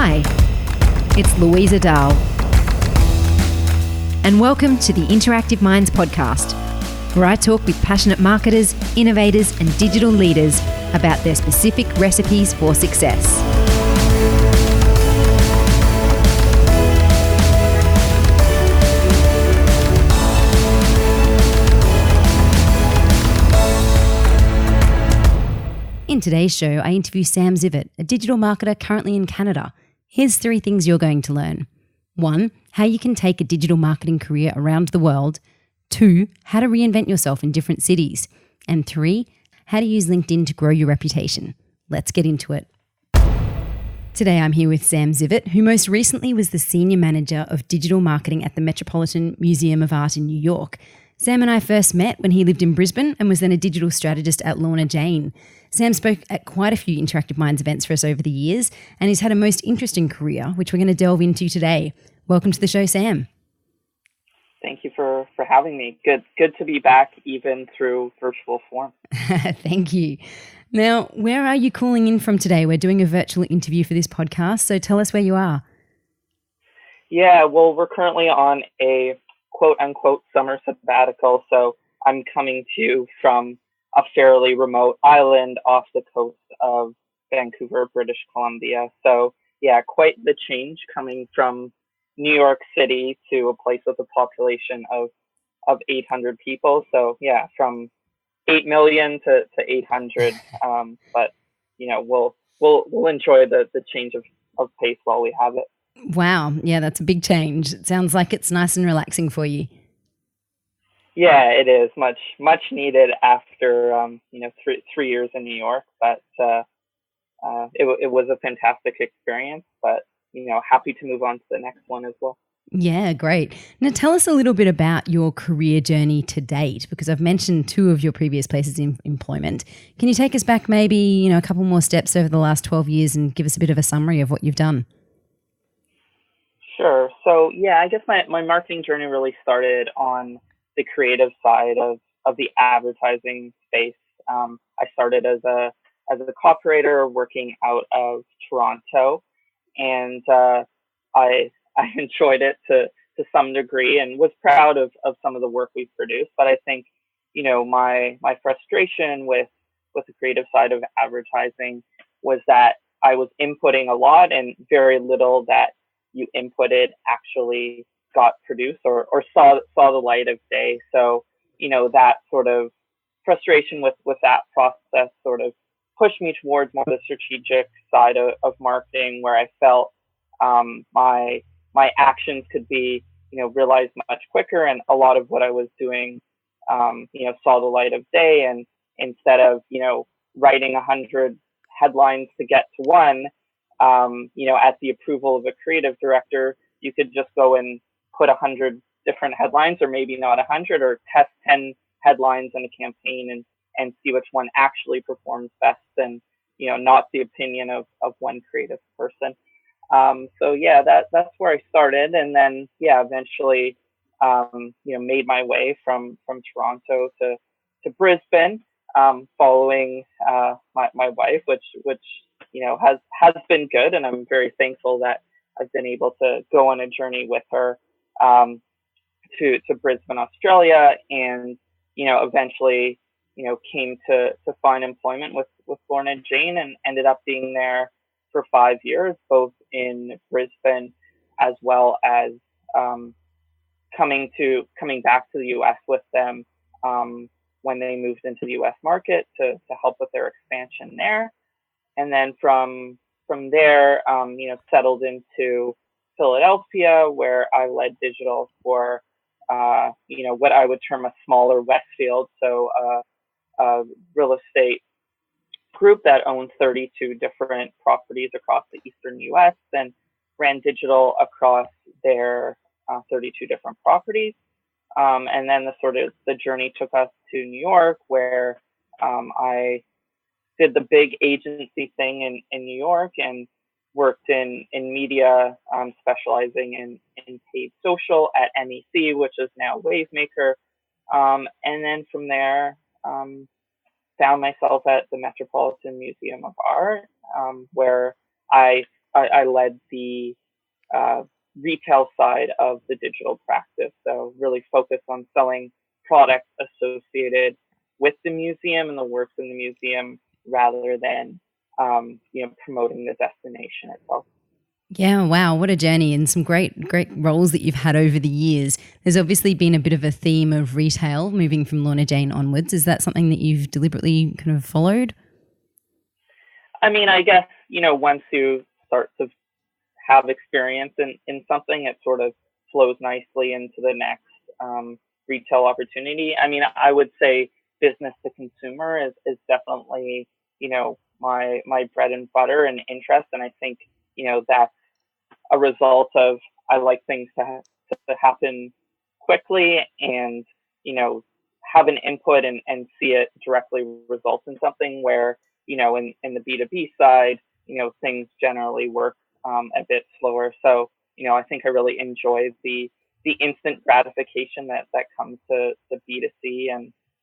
Hi, it's Louisa Dahl, and welcome to the Interactive Minds podcast, where I talk with passionate marketers, innovators, and digital leaders about their specific recipes for success. In today's show, I interview Sam Zivot, a digital marketer currently in Canada. Here's 3 things you're going to learn. 1, how you can take a digital marketing career around the world. 2, how to reinvent yourself in different cities. And 3, how to use LinkedIn to grow your reputation. Let's get into it. Today I'm here with Sam Zivot, who most recently was the Senior Manager of Digital Marketing at the Metropolitan Museum of Art in New York. Sam and I first met when he lived in Brisbane and was then a digital strategist at Lorna Jane. Sam spoke at quite a few Interactive Minds events for us over the years, and he's had a most interesting career, which we're going to delve into today. Welcome to the show, Sam. Thank you for having me. Good to be back, even through virtual form. Thank you. Now, where are you calling in from today? We're doing a virtual interview for this podcast, so tell us where you are. Yeah, well, we're currently on a quote-unquote summer sabbatical, so I'm coming to you from a fairly remote island off the coast of Vancouver, British Columbia. So, yeah, quite the change coming from New York City to a place with a population of 800 people. So, yeah, from 8 million to 800. But, you know, we'll enjoy the change of pace while we have it. Wow. Yeah, that's a big change. It sounds like it's nice and relaxing for you. Yeah, it is much needed after, 3 years in New York, but it was a fantastic experience, but, happy to move on to the next one as well. Yeah, great. Now tell us a little bit about your career journey to date, because I've mentioned 2 of your previous places in employment. Can you take us back maybe, a couple more steps over the last 12 years and give us a bit of a summary of what you've done? Sure. So, yeah, I guess my marketing journey really started on the creative side of the advertising space. I started as a copywriter working out of Toronto, and I enjoyed it to some degree and was proud of some of the work we produced. But I think, my frustration with the creative side of advertising was that I was inputting a lot and very little that you inputted actually got produced or saw the light of day. So, that sort of frustration with that process sort of pushed me towards more the strategic side of marketing, where I felt my actions could be, realized much quicker. And a lot of what I was doing, saw the light of day. And instead of, writing 100 headlines to get to one, at the approval of a creative director, you could just go and put 100 different headlines, or maybe not 100, or test 10 headlines in a campaign and see which one actually performs best, and, not the opinion of one creative person. So yeah, that's where I started. And then, yeah, eventually, made my way from Toronto to Brisbane, following, my wife, which, has been good. And I'm very thankful that I've been able to go on a journey with her, to Brisbane, Australia, and, eventually, came to find employment with Lorna Jane, and ended up being there for 5 years, both in Brisbane as well as, coming back to the US with them, when they moved into the US market to help with their expansion there. And then from there, settled into Philadelphia, where I led digital for, what I would term a smaller Westfield. So, a real estate group that owns 32 different properties across the Eastern US, and ran digital across their 32 different properties. And then the journey took us to New York, where, I did the big agency thing in New York and worked in media, specializing in paid social at MEC, which is now Wavemaker. And then from there, found myself at the Metropolitan Museum of Art, where I I led the uh, retail side of the digital practice. So really focused on selling products associated with the museum and the works in the museum rather than promoting the destination itself. Yeah, wow, what a journey and some great roles that you've had over the years. There's obviously been a bit of a theme of retail moving from Lorna Jane onwards. Is that something that you've deliberately kind of followed? I mean, I guess, once you start to have experience in something, it sort of flows nicely into the next retail opportunity. I mean, I would say business to consumer is definitely, my bread and butter and interest. And I think, that's a result of I like things to happen quickly and, have an input and see it directly result in something where, in the B2B side, things generally work a bit slower. So, I think I really enjoy the instant gratification that comes to B2C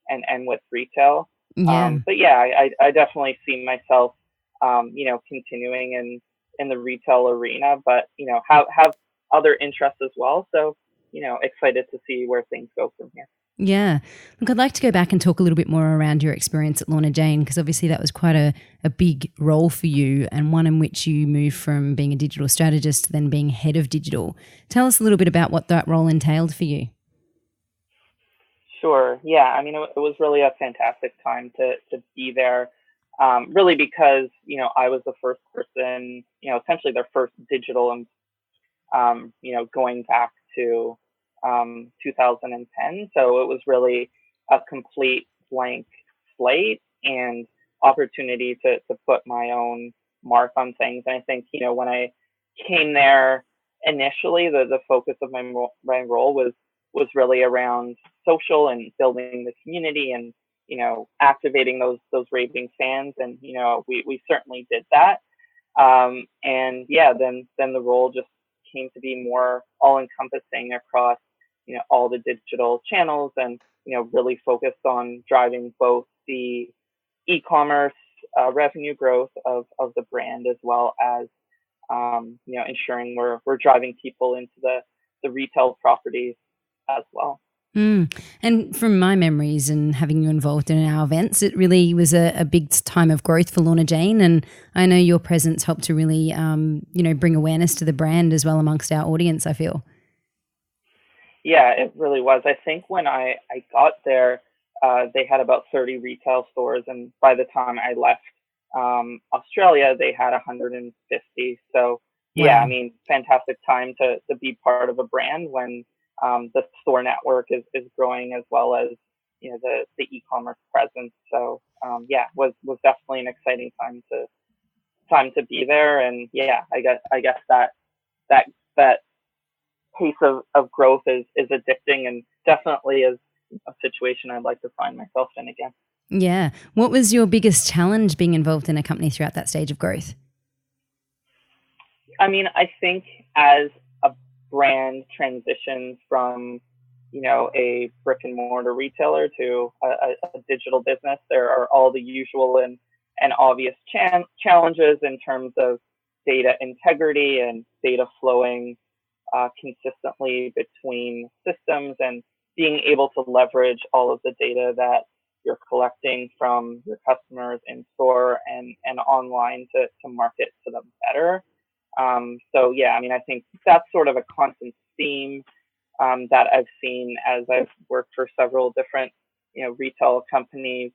and with retail. Yeah. But yeah, I definitely see myself, continuing in the retail arena, but, have other interests as well. So, excited to see where things go from here. Yeah. Look, I'd like to go back and talk a little bit more around your experience at Lorna Jane, because obviously that was quite a big role for you and one in which you moved from being a digital strategist to then being head of digital. Tell us a little bit about what that role entailed for you. Sure. Yeah. I mean, it was really a fantastic time to be there. Really because, I was the first person, essentially their first digital, going back to 2010. So it was really a complete blank slate and opportunity to put my own mark on things. And I think, when I came there initially, the focus of my role was really around social and building the community and, activating those raving fans. And, we certainly did that. And yeah, then the role just came to be more all encompassing across, all the digital channels and, really focused on driving both the e-commerce revenue growth of the brand as well as, ensuring we're driving people into the retail properties as well. Mm. And from my memories and having you involved in our events, it really was a big time of growth for Lorna Jane. And I know your presence helped to really, bring awareness to the brand as well amongst our audience, I feel. Yeah, it really was. I think when I got there, they had about 30 retail stores. And by the time I left Australia, they had 150. So yeah, I Wow. mean, fantastic time to be part of a brand when the store network is growing as well as the e-commerce presence. So yeah, was definitely an exciting time to be there. And yeah, I guess that that pace of growth is addicting and definitely is a situation I'd like to find myself in again. Yeah. What was your biggest challenge being involved in a company throughout that stage of growth? I mean, I think as a brand transitions from, a brick and mortar retailer to a digital business, there are all the usual and obvious challenges in terms of data integrity and data flowing consistently between systems and being able to leverage all of the data that you're collecting from your customers in store and online to market to them better. So yeah, I mean, I think that's sort of a constant theme that I've seen as I've worked for several different, retail companies.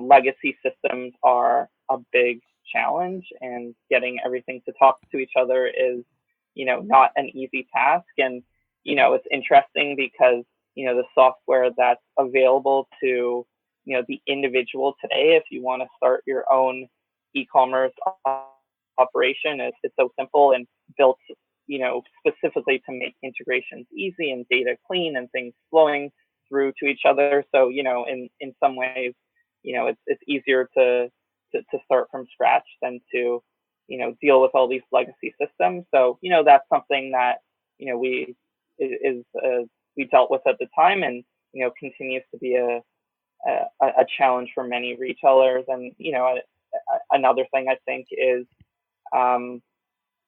Legacy systems are a big challenge, and getting everything to talk to each other is, not an easy task. And it's interesting because the software that's available to the individual today, if you want to start your own e-commerce operation, it's so simple and built specifically to make integrations easy and data clean and things flowing through to each other. So in some ways, it's easier to start from scratch than to deal with all these legacy systems. So that's something that we dealt with at the time, and continues to be a challenge for many retailers. And another thing I think is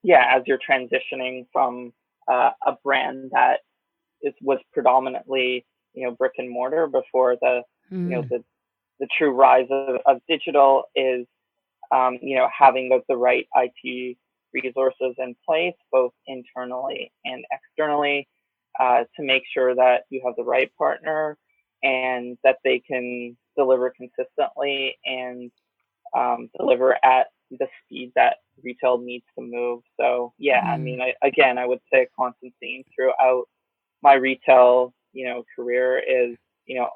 as you're transitioning from a brand that was predominantly, brick and mortar before the true rise of digital, is having the right IT resources in place, both internally and externally, to make sure that you have the right partner and that they can deliver consistently and deliver at the speed that retail needs to move. So I mean, I would say a constant theme throughout my retail, career is,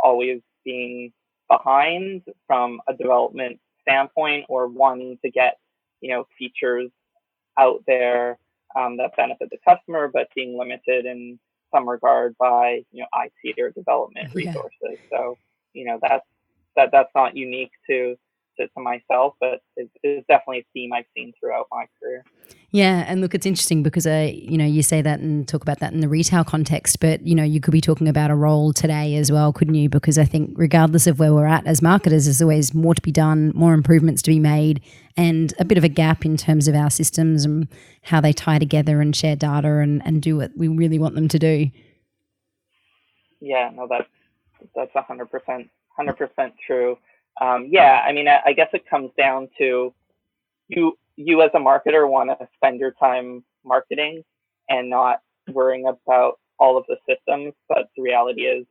always being behind from a development standpoint, or wanting to get, features out there that benefit the customer, but being limited in some regard by, IT or development resources. So, that's not unique to myself, but it's definitely a theme I've seen throughout my career. Yeah, and look, it's interesting because you say that and talk about that in the retail context, but you could be talking about a role today as well, couldn't you? Because I think regardless of where we're at as marketers, there's always more to be done, more improvements to be made, and a bit of a gap in terms of our systems and how they tie together and share data and do what we really want them to do. Yeah, no, that's 100% true. I mean, I guess it comes down to you as a marketer want to spend your time marketing and not worrying about all of the systems. But the reality is,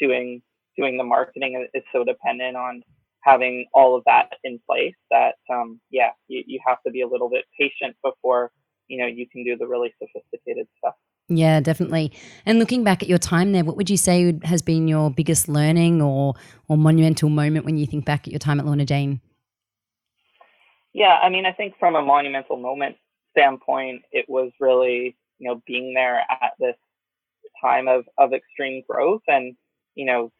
doing the marketing is so dependent on having all of that in place that you have to be a little bit patient before you can do the really sophisticated stuff. Yeah, definitely. And looking back at your time there, what would you say has been your biggest learning or monumental moment when you think back at your time at Lorna Jane? Yeah, I mean, I think from a monumental moment standpoint, it was really, being there at this time of extreme growth and,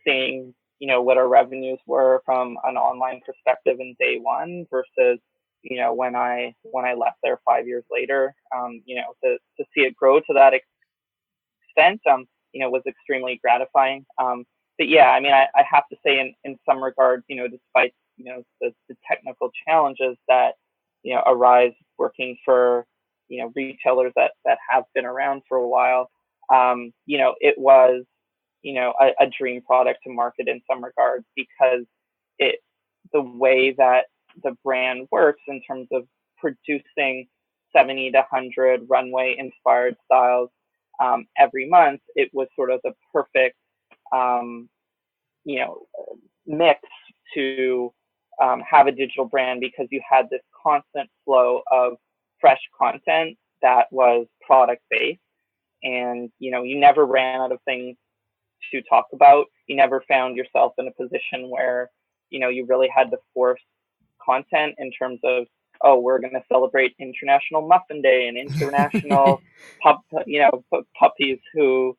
seeing, what our revenues were from an online perspective in day one versus, when I left there 5 years later, to see it grow to that extent, was extremely gratifying. But I mean, I have to say in some regards, despite, the technical challenges that, arise working for, retailers that have been around for a while, it was, a dream product to market in some regards because the way that the brand works in terms of producing 70 to 100 runway inspired styles every month, it was sort of the perfect, mix to have a digital brand because you had this constant flow of fresh content that was product based, and you never ran out of things to talk about. You never found yourself in a position where you really had to force content in terms of, oh, we're going to celebrate International Muffin Day and International puppies who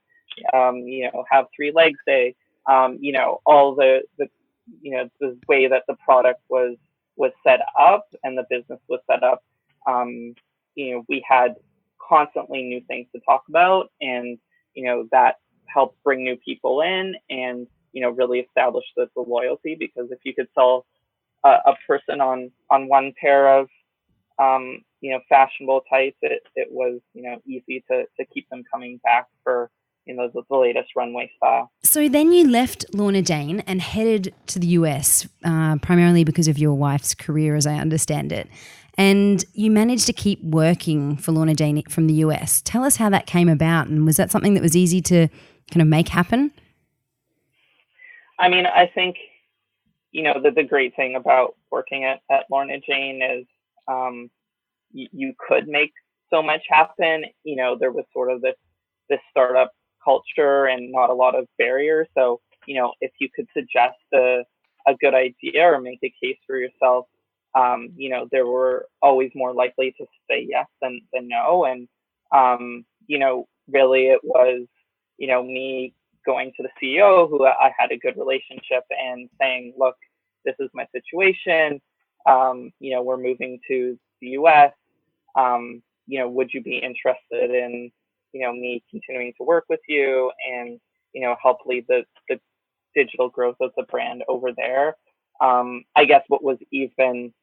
have 3 legs day. All the way that the product was set up and the business was set up. We had constantly new things to talk about, and that helped bring new people in and really establish the loyalty, because if you could sell a person on one pair of fashionable tights, it was easy to keep them coming back for the latest runway style. So then you left Lorna Jane and headed to the US, primarily because of your wife's career, as I understand it. And you managed to keep working for Lorna Jane from the US. Tell us how that came about, and was that something that was easy to kind of make happen? I mean, I think, the great thing about working at Lorna Jane is you could make so much happen. There was sort of this startup culture and not a lot of barriers. So, if you could suggest a good idea or make a case for yourself, there were always more likely to say yes than no. And, really it was, me going to the CEO who I had a good relationship and saying, look, this is my situation. We're moving to the US. Would you be interested in, me continuing to work with you and, help lead the digital growth of the brand over there? I guess what was even,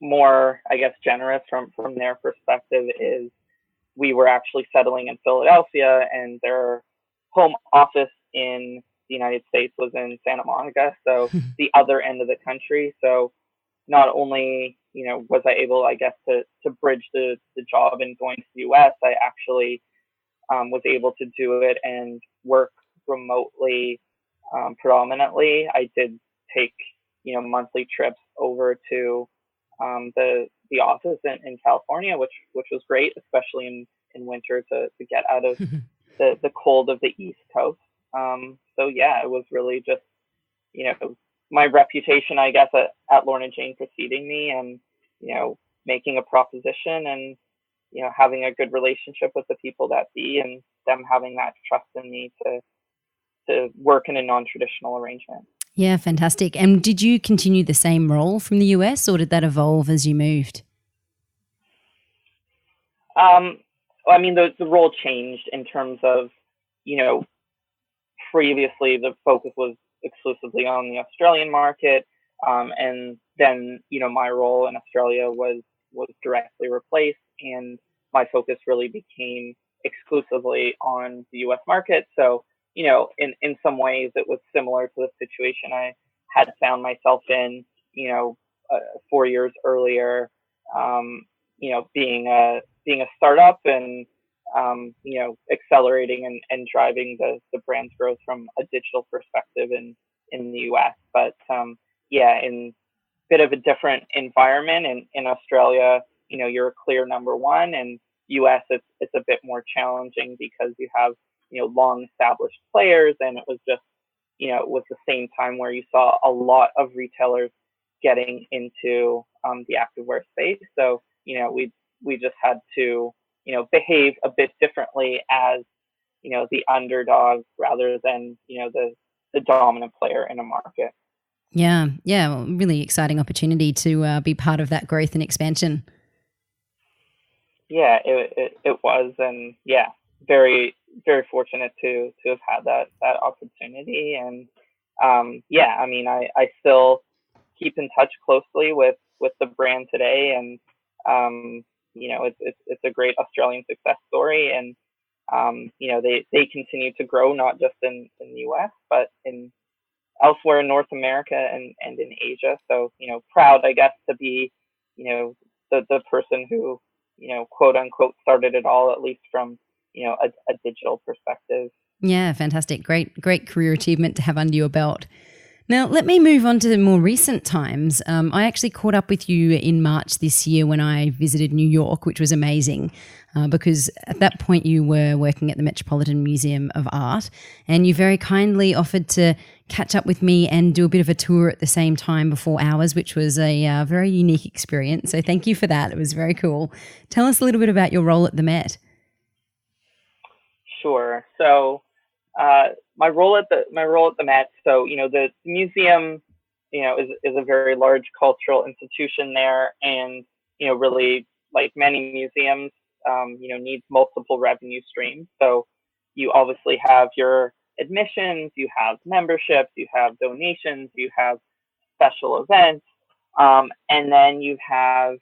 more, I guess, generous from their perspective is we were actually settling in Philadelphia, and their home office in the United States was in Santa Monica, so the other end of the country. So not only, was I able, I guess, to bridge the job and going to the US, I actually was able to do it and work remotely predominantly. I did take, monthly trips over to the office in California, which was great, especially in winter to get out of the cold of the East Coast. So yeah, it was really just, my reputation, I guess, at Lorna Jane preceding me, and, making a proposition, and, having a good relationship with the people that be, and them having that trust in me to work in a non-traditional arrangement. Yeah, fantastic. And did you continue the same role from the US, or did that evolve as you moved? I mean, the role changed in terms of, previously the focus was exclusively on the Australian market, and then, my role in Australia was directly replaced, and my focus really became exclusively on the US market. So, in some ways it was similar to the situation I had found myself in, 4 years earlier, being a startup, and, accelerating and driving the brand's growth from a digital perspective in the US. But yeah, in a bit of a different environment. In Australia, you're a clear number one, and US, it's a bit more challenging because you have, long established players, and it was just, it was the same time where you saw a lot of retailers getting into the activewear space. So, we just had to, behave a bit differently as, the underdog rather than, the dominant player in a market. Yeah, well, really exciting opportunity to be part of that growth and expansion. Yeah, it was, and yeah, very, very fortunate to have had that opportunity. And yeah, I mean, I still keep in touch closely with the brand today, and it's a great Australian success story, and they continue to grow, not just in the US, but in elsewhere in North America and in Asia. So, proud, I guess, to be, the person who, quote unquote, started it all, at least from, a digital perspective. Yeah, fantastic. Great career achievement to have under your belt. Now, let me move on to more recent times. I actually caught up with you in March this year when I visited New York, which was amazing because at that point you were working at the Metropolitan Museum of Art, and you very kindly offered to catch up with me and do a bit of a tour at the same time before hours, which was a very unique experience. So thank you for that. It was very cool. Tell us a little bit about your role at the Met. Sure. So my role at the Met. So, the museum, is a very large cultural institution there, and, really, like many museums, needs multiple revenue streams. So you obviously have your admissions, you have memberships, you have donations, you have special events, and then you have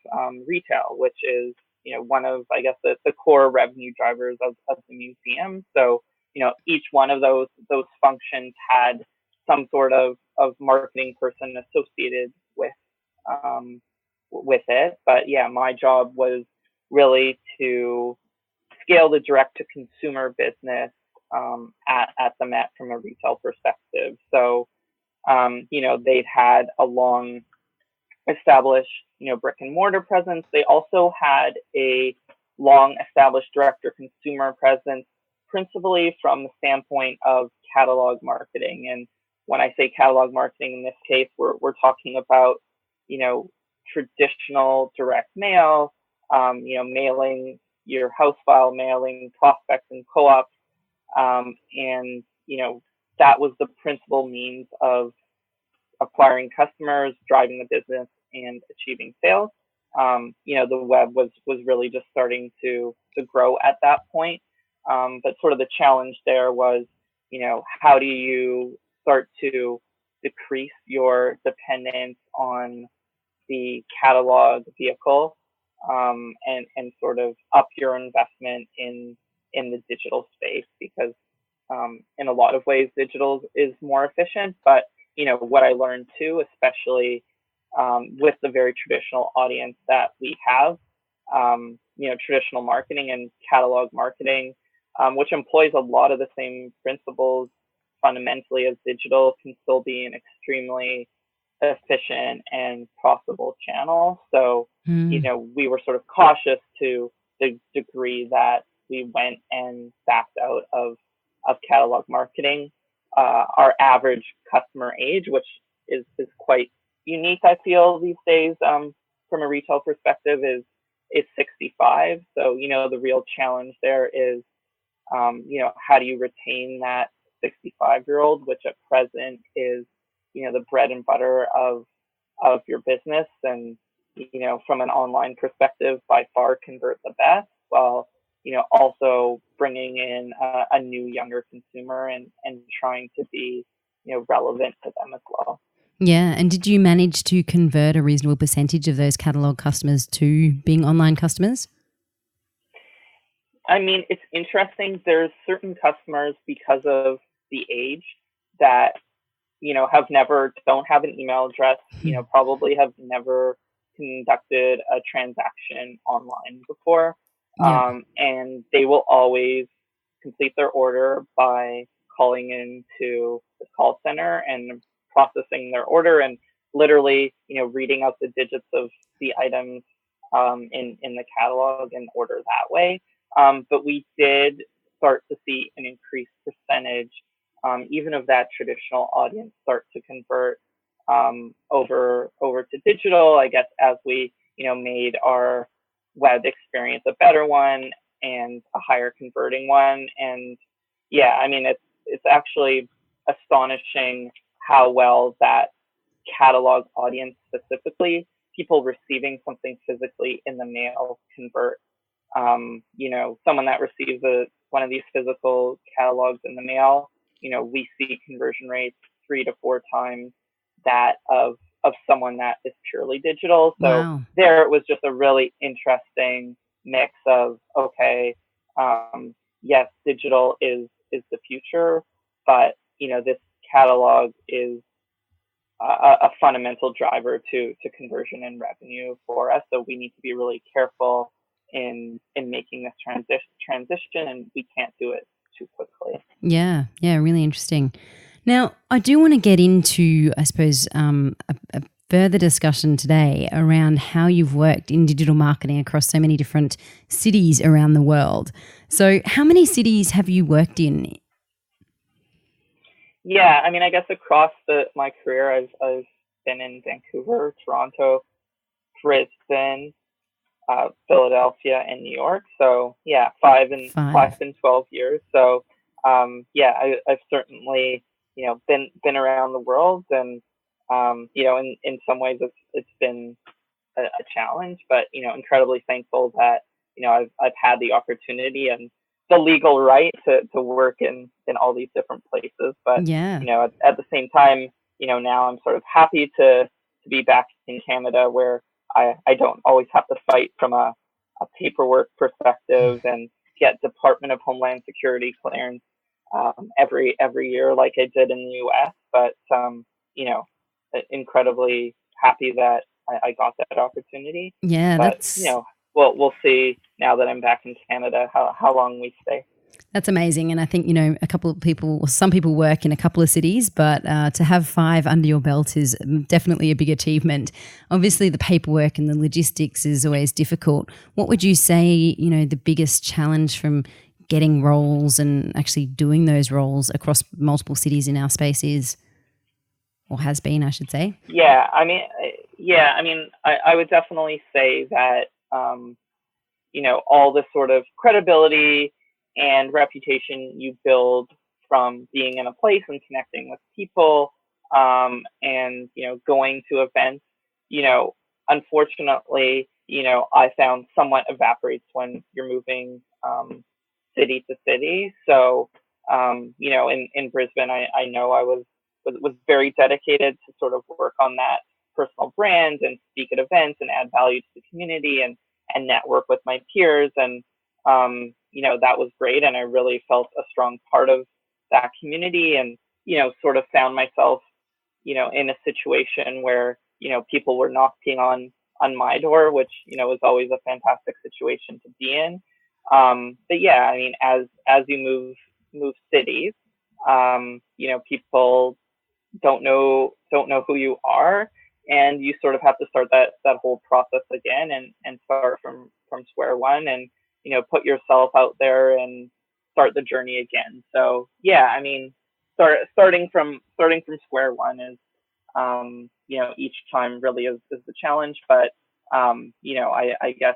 retail, which is, one of, I guess, the core revenue drivers of the museum. So, each one of those functions had some sort of marketing person associated with it. But yeah, my job was really to scale the direct to consumer business at the Met from a retail perspective. So, they'd had a long established, brick and mortar presence. They also had a long established direct to consumer presence, principally from the standpoint of catalog marketing. And when I say catalog marketing in this case, we're talking about, traditional direct mail, mailing your house file, mailing prospects and co-ops. And, that was the principal means of acquiring customers, driving the business, and achieving sales. The web was really just starting to grow at that point. But sort of the challenge there was, how do you start to decrease your dependence on the catalog vehicle, and sort of up your investment in the digital space, because in a lot of ways digital is more efficient. But what I learned too, especially with the very traditional audience that we have, traditional marketing and catalog marketing, which employs a lot of the same principles fundamentally as digital, can still be an extremely efficient and profitable channel. So, we were sort of cautious to the degree that we went and backed out of catalog marketing. Our average customer age, which is quite unique, I feel, these days, from a retail perspective, is 65. So, the real challenge there is, how do you retain that 65-year-old, which at present is, the bread and butter of your business, and, from an online perspective, by far convert the best, while, also bringing in a new younger consumer and trying to be, relevant to them as well. Yeah. And did you manage to convert a reasonable percentage of those catalog customers to being online customers? I mean, it's interesting. There's certain customers, because of the age, that, don't have an email address, probably have never conducted a transaction online before. Yeah. And they will always complete their order by calling into the call center and processing their order, and literally, reading out the digits of the items in the catalog and order that way. But we did start to see an increased percentage, even of that traditional audience, start to convert over to digital, I guess, as we, made our web experience a better one and a higher converting one. And yeah, I mean, it's actually astonishing how well that catalog audience, specifically people receiving something physically in the mail, convert. Someone that receives one of these physical catalogs in the mail, we see conversion rates 3 to 4 times that of someone that is purely digital. So Wow. there it was just a really interesting mix of, okay, yes, digital is the future, but this catalog is a fundamental driver to conversion and revenue for us. So we need to be really careful in making this transition, and we can't do it too quickly. Yeah, really interesting. Now, I do want to get into, I suppose, a further discussion today around how you've worked in digital marketing across so many different cities around the world. So how many cities have you worked in? Yeah, I mean, I guess across my career, I've been in Vancouver, Toronto, Brisbane, Philadelphia, and New York. So yeah, 5 and 12 years. So I've certainly been around the world, and in some ways it's been a challenge, but incredibly thankful that I've had the opportunity and the legal right to work in all these different places. But yeah, at the same time, now I'm sort of happy to be back in Canada, where I don't always have to fight from a paperwork perspective and get Department of Homeland Security clearance every year like I did in the U.S. But incredibly happy that I got that opportunity. Yeah, but that's we'll see now that I'm back in Canada how long we stay. That's amazing. And I think, some people work in a couple of cities, but to have 5 under your belt is definitely a big achievement. Obviously, the paperwork and the logistics is always difficult. What would you say, the biggest challenge from getting roles and actually doing those roles across multiple cities in our space is, or has been, I should say? Yeah, I mean, I would definitely say that, all the sort of credibility and reputation you build from being in a place and connecting with people, and going to events, unfortunately, I found somewhat evaporates when you're moving city to city. So in Brisbane, I know I was very dedicated to sort of work on that personal brand and speak at events and add value to the community and network with my peers. And, that was great. And I really felt a strong part of that community and, sort of found myself, in a situation where, people were knocking on my door, which, is always a fantastic situation to be in. But yeah, I mean, as you move cities, people don't know who you are, and you sort of have to start that whole process again and start from square one and, put yourself out there and start the journey again. So yeah, I mean, starting from square one is, each time really is the challenge, but, I guess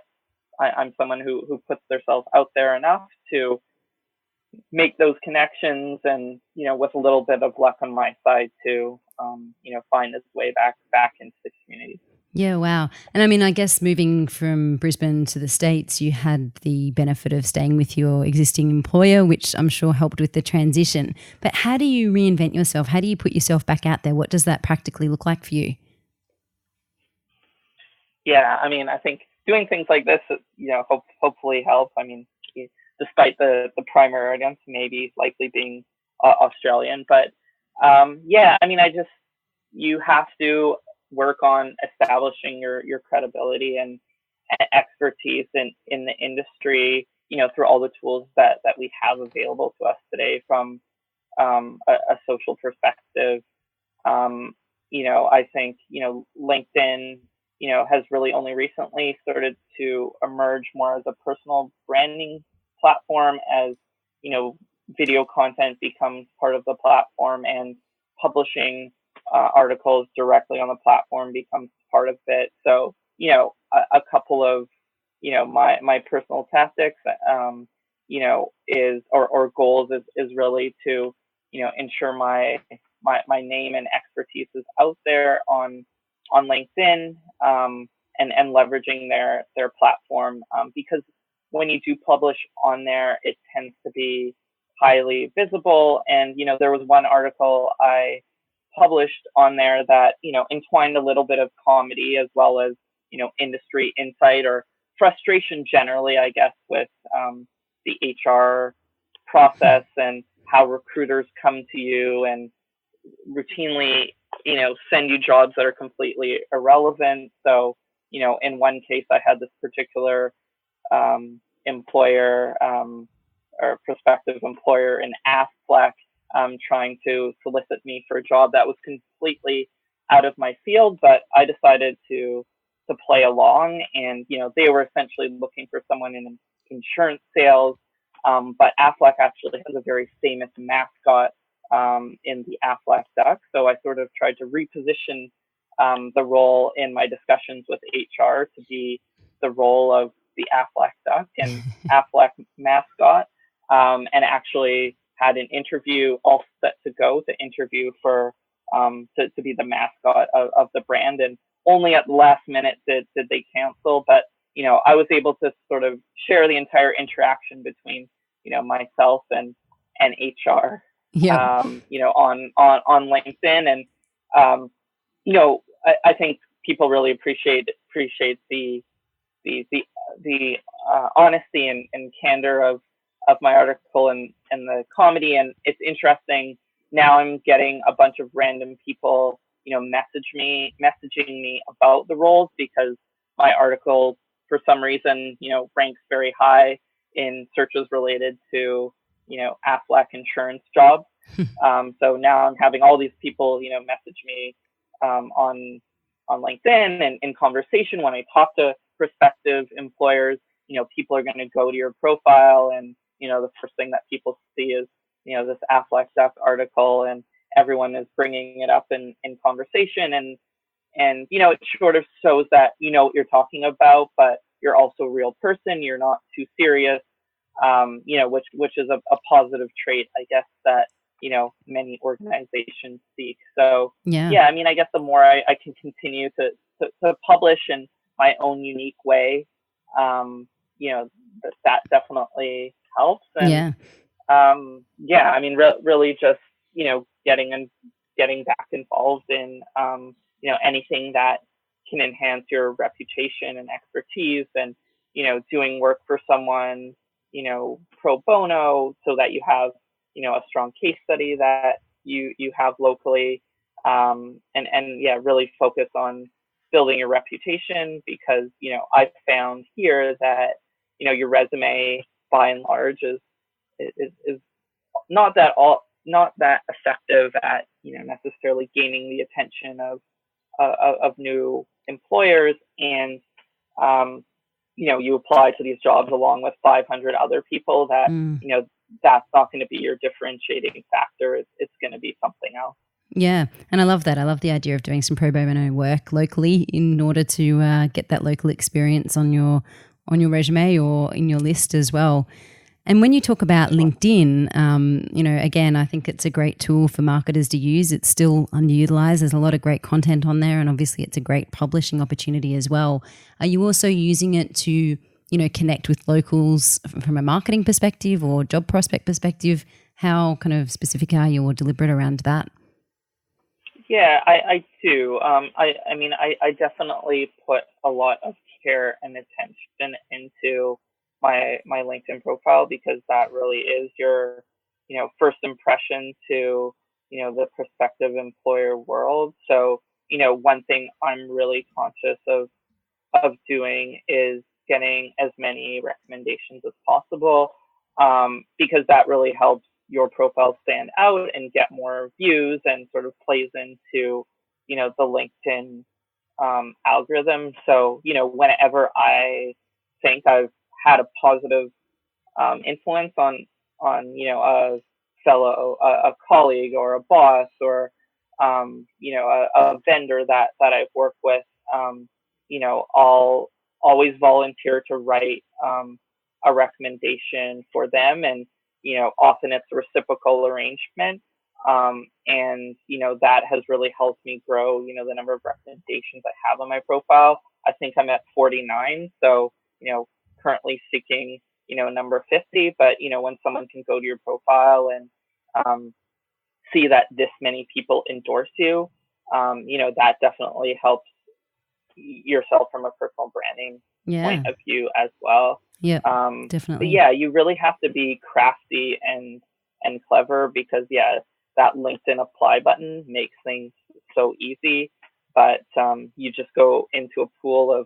I'm someone who puts themselves out there enough to make those connections and, with a little bit of luck on my side to, find his way back into the community. Yeah, wow. And I mean, I guess moving from Brisbane to the States, you had the benefit of staying with your existing employer, which I'm sure helped with the transition. But how do you reinvent yourself? How do you put yourself back out there? What does that practically look like for you? Yeah, I mean, I think doing things like this, hopefully help. I mean, despite the primary audience maybe likely being Australian, but yeah, I mean, you have to work on establishing your credibility and expertise in the industry, through all the tools that we have available to us today from a social perspective. I think, LinkedIn, has really only recently started to emerge more as a personal branding platform as, video content becomes part of the platform and publishing articles directly on the platform becomes part of it. So, a couple of, my personal tactics, is or goals is really to, ensure my name and expertise is out there on LinkedIn, and leveraging their platform, because when you do publish on there, it tends to be highly visible. And, there was one article I published on there that, entwined a little bit of comedy as well as, industry insight or frustration generally, I guess, with the HR process and how recruiters come to you and routinely, send you jobs that are completely irrelevant. So, in one case, I had this particular employer or prospective employer in Aflac trying to solicit me for a job that was completely out of my field, but I decided to play along. And, they were essentially looking for someone in insurance sales, but Aflac actually has a very famous mascot in the Aflac duck. So I sort of tried to reposition the role in my discussions with HR to be the role of the Aflac duck and Aflac mascot, and actually had an interview all set to go to interview for to be the mascot of the brand. And only at the last minute did they cancel. But, I was able to sort of share the entire interaction between, myself and HR, Yeah. on LinkedIn. And, I think people really appreciate the honesty and candor of my article and the comedy. And it's interesting. Now I'm getting a bunch of random people, messaging me about the roles because my article, for some reason, ranks very high in searches related to, Aflac insurance jobs. So now I'm having all these people, message me on LinkedIn and in conversation when I talk to prospective employers. People are going to go to your profile and, the first thing that people see is, this Aflac Duck article, and everyone is bringing it up in conversation. And, it sort of shows that, what you're talking about, but you're also a real person. You're not too serious, which is a positive trait, I guess, that, many organizations seek. So, yeah, I mean, I guess the more I can continue to publish in my own unique way, that definitely helps. And, I mean, really just, getting back involved in, anything that can enhance your reputation and expertise, and, doing work for someone, pro bono, so that you have, a strong case study that you have locally, and yeah, really focus on building your reputation, because, I've found here that, your resume by and large is not that effective at, necessarily gaining the attention of new employers. And, you apply to these jobs along with 500 other people that, that's not going to be your differentiating factor. It's going to be something else. Yeah, and I love that. I love the idea of doing some pro bono work locally in order to get that local experience on your resume or in your list as well. And when you talk about LinkedIn, again, I think it's a great tool for marketers to use. It's still underutilized. There's a lot of great content on there, and obviously it's a great publishing opportunity as well. Are you also using it to, connect with locals from a marketing perspective or job prospect perspective? How kind of specific are you or deliberate around that? Yeah, I do. I definitely put a lot of care and attention into my LinkedIn profile, because that really is your, first impression to, the prospective employer world. So, one thing I'm really conscious of doing is getting as many recommendations as possible, because that really helps your profile stand out and get more views, and sort of plays into, the LinkedIn algorithm. So, whenever I think I've had a positive influence on a fellow, a colleague or a boss, or a vendor that I've worked with, I'll always volunteer to write a recommendation for them. And often it's a reciprocal arrangement, and that has really helped me grow the number of recommendations I have on my profile. I think I'm at 49, so currently seeking number 50. But when someone can go to your profile and see that this many people endorse you, that definitely helps yourself from a personal branding point of view as well. Yeah, definitely. But yeah, you really have to be crafty and clever, because that LinkedIn apply button makes things so easy. But you just go into a pool of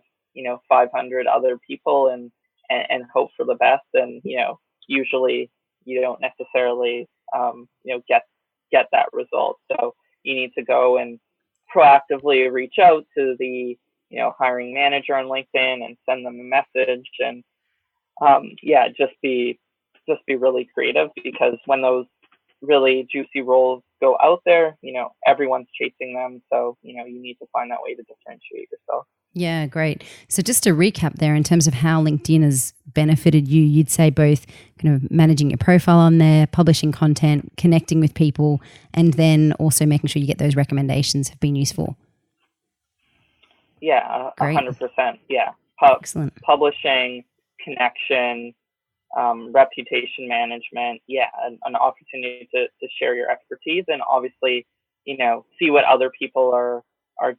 500 other people and hope for the best, and usually you don't necessarily get that result. So you need to go and proactively reach out to the hiring manager on LinkedIn and send them a message, and just be really creative, because when those really juicy roles go out there, everyone's chasing them. So you need to find that way to differentiate yourself. Yeah, great. So just to recap there, in terms of how LinkedIn has benefited you, you'd say both kind of managing your profile on there, publishing content, connecting with people, and then also making sure you get those recommendations have been useful. Yeah, 100%. Yeah. Excellent. Publishing, connection, reputation management. Yeah, an opportunity to share your expertise, and obviously, see what other people are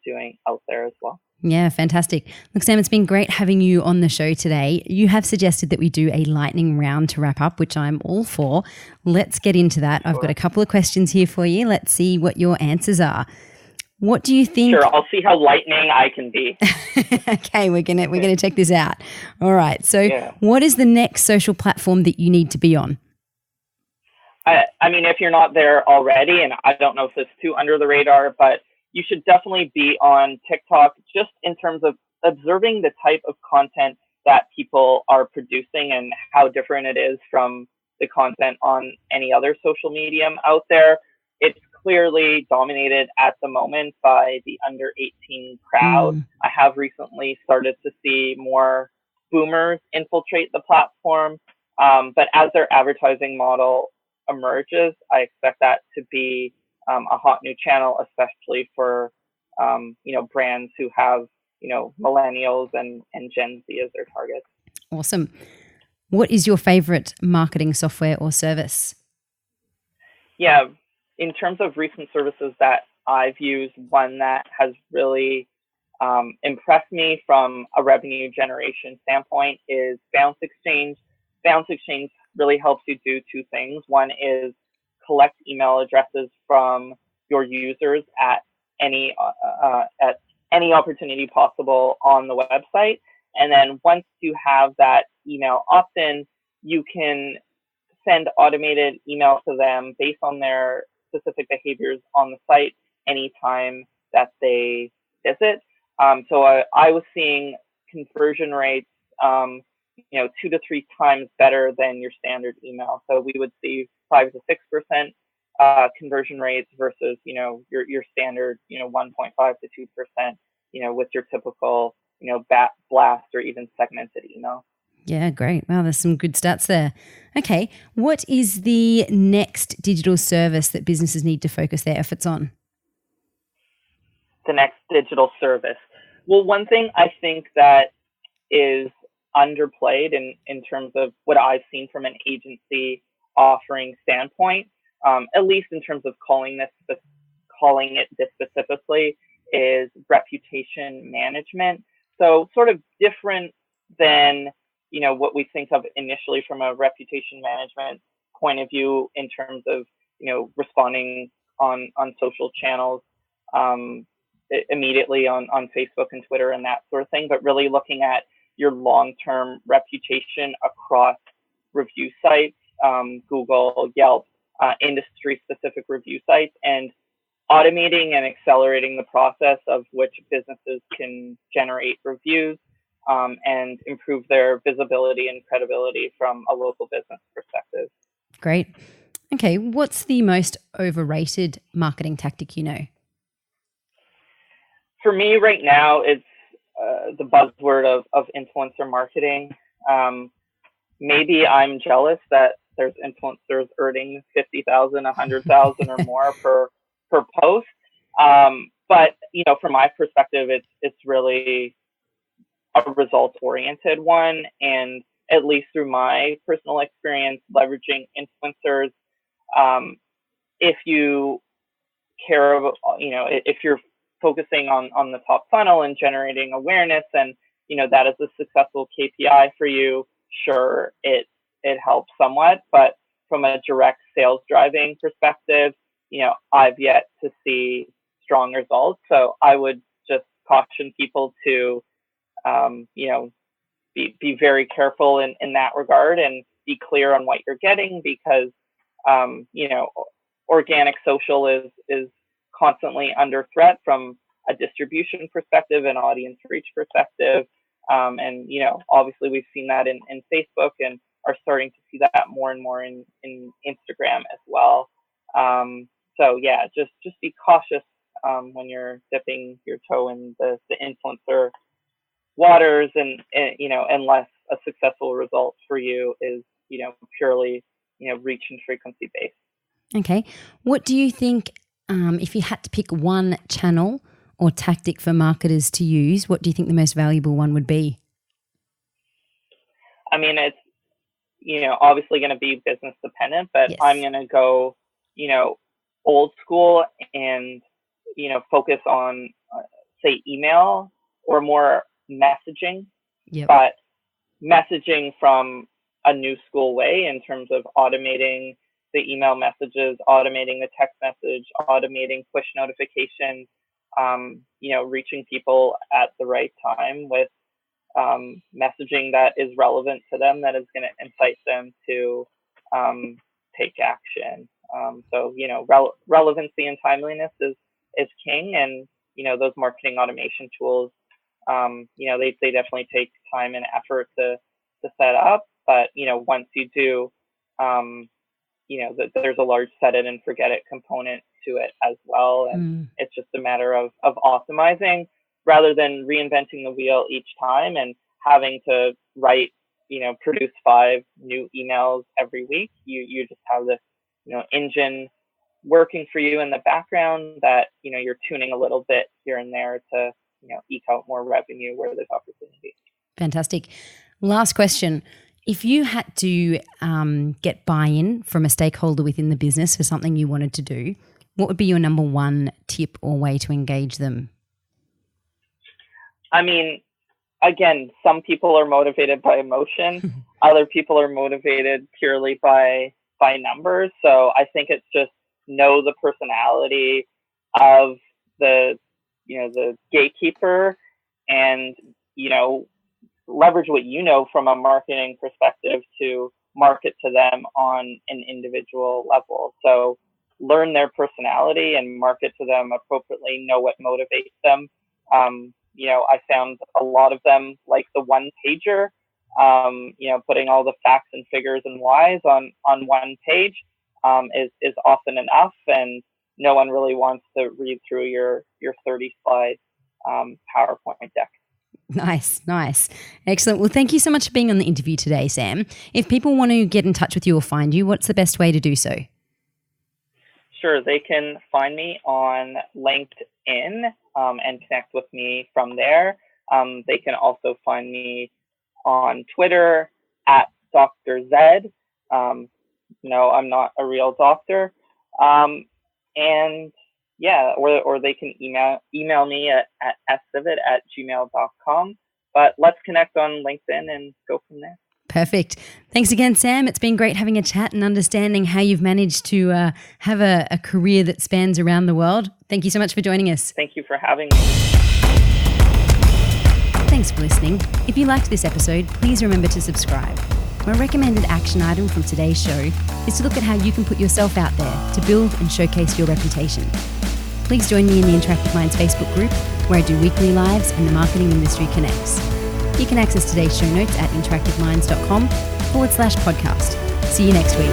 doing out there as well. Yeah, fantastic. Look, Sam, it's been great having you on the show today. You have suggested that we do a lightning round to wrap up, which I'm all for. Let's get into that. Sure. I've got a couple of questions here for you. Let's see what your answers are. What do you think? Sure, I'll see how lightning I can be. Okay, we're gonna check this out. All right. So, What is the next social platform that you need to be on? I mean, if you're not there already, and I don't know if it's too under the radar, but you should definitely be on TikTok, just in terms of observing the type of content that people are producing and how different it is from the content on any other social medium out there. It's clearly dominated at the moment by the under 18 crowd. I have recently started to see more boomers infiltrate the platform, but as their advertising model emerges, I expect that to be a hot new channel, especially for brands who have millennials and Gen Z as their targets. Awesome. What is your favorite marketing software or service? Yeah, in terms of recent services that I've used, one that has really impressed me from a revenue generation standpoint, is Bounce Exchange. Bounce Exchange really helps you do two things. One is collect email addresses from your users at any opportunity possible on the website. And then once you have that email opt-in, you can send automated email to them based on their specific behaviors on the site anytime that they visit. So I was seeing conversion rates, 2 to 3 times better than your standard email. So we would see 5 to 6% conversion rates versus, your standard, 1.5 to 2%, with your typical, blast or even segmented email. Yeah, great. Wow, there's some good stats there. Okay, what is the next digital service that businesses need to focus their efforts on? The next digital service. Well, one thing I think that is underplayed in terms of what I've seen from an agency offering standpoint, at least in terms of calling it this specifically, is reputation management. So sort of different than what we think of initially from a reputation management point of view in terms of responding on social channels immediately on Facebook and Twitter and that sort of thing, but really looking at your long-term reputation across review sites, Google, Yelp, industry-specific review sites, and automating and accelerating the process of which businesses can generate reviews and improve their visibility and credibility from a local business perspective. Great. Okay, what's the most overrated marketing tactic you know? For me right now, it's the buzzword of influencer marketing. Maybe I'm jealous that there's influencers earning 50,000, 100,000 or more per post. But from my perspective, it's really a results-oriented one, and at least through my personal experience leveraging influencers, if you care about, if you're focusing on the top funnel and generating awareness, and that is a successful KPI for you, sure, it helps somewhat. But from a direct sales driving perspective, I've yet to see strong results. So I would just caution people to be very careful in that regard and be clear on what you're getting, because organic social is constantly under threat from a distribution perspective and audience reach perspective. And obviously we've seen that in Facebook and are starting to see that more and more in Instagram as well. So yeah, just be cautious when you're dipping your toe in the influencer waters, and unless a successful result for you is purely reach and frequency based. Okay, what do you think, if you had to pick one channel or tactic for marketers to use, what do you think the most valuable one would be? I mean, it's obviously going to be business dependent, but yes. I'm going to go old school and focus on say email or more messaging. Yep. But messaging from a new school way in terms of automating the email messages, automating the text message, automating push notifications, reaching people at the right time with messaging that is relevant to them, that is going to incite them to take action. So relevancy and timeliness is king, and those marketing automation tools, they definitely take time and effort to set up, but once you do, there's a large set it and forget it component to it as well, and it's just a matter of optimizing rather than reinventing the wheel each time and having to write, produce 5 new emails every week. You just have this engine working for you in the background that you're tuning a little bit here and there to eke out more revenue where there's opportunity. Fantastic. Last question. If you had to get buy-in from a stakeholder within the business for something you wanted to do, what would be your number one tip or way to engage them? I mean, again, some people are motivated by emotion. Other people are motivated purely by numbers. So I think it's just know the personality of the gatekeeper, and, leverage what from a marketing perspective to market to them on an individual level. So learn their personality and market to them appropriately, know what motivates them. I found a lot of them like the one pager, putting all the facts and figures and whys on one page is often enough, and no one really wants to read through your 30 slide PowerPoint deck. Nice. Excellent. Well, thank you so much for being on the interview today, Sam. If people want to get in touch with you or find you, what's the best way to do so? Sure. They can find me on LinkedIn and connect with me from there. They can also find me on Twitter at Dr. Z. No, I'm not a real doctor. Or they can email me at szivot@gmail.com. But let's connect on LinkedIn and go from there. Perfect. Thanks again, Sam. It's been great having a chat and understanding how you've managed to have a career that spans around the world. Thank you so much for joining us. Thank you for having me. Thanks for listening. If you liked this episode, please remember to subscribe. My recommended action item from today's show is to look at how you can put yourself out there to build and showcase your reputation. Please join me in the Interactive Minds Facebook group, where I do weekly lives and the marketing industry connects. You can access today's show notes at interactiveminds.com/podcast. See you next week.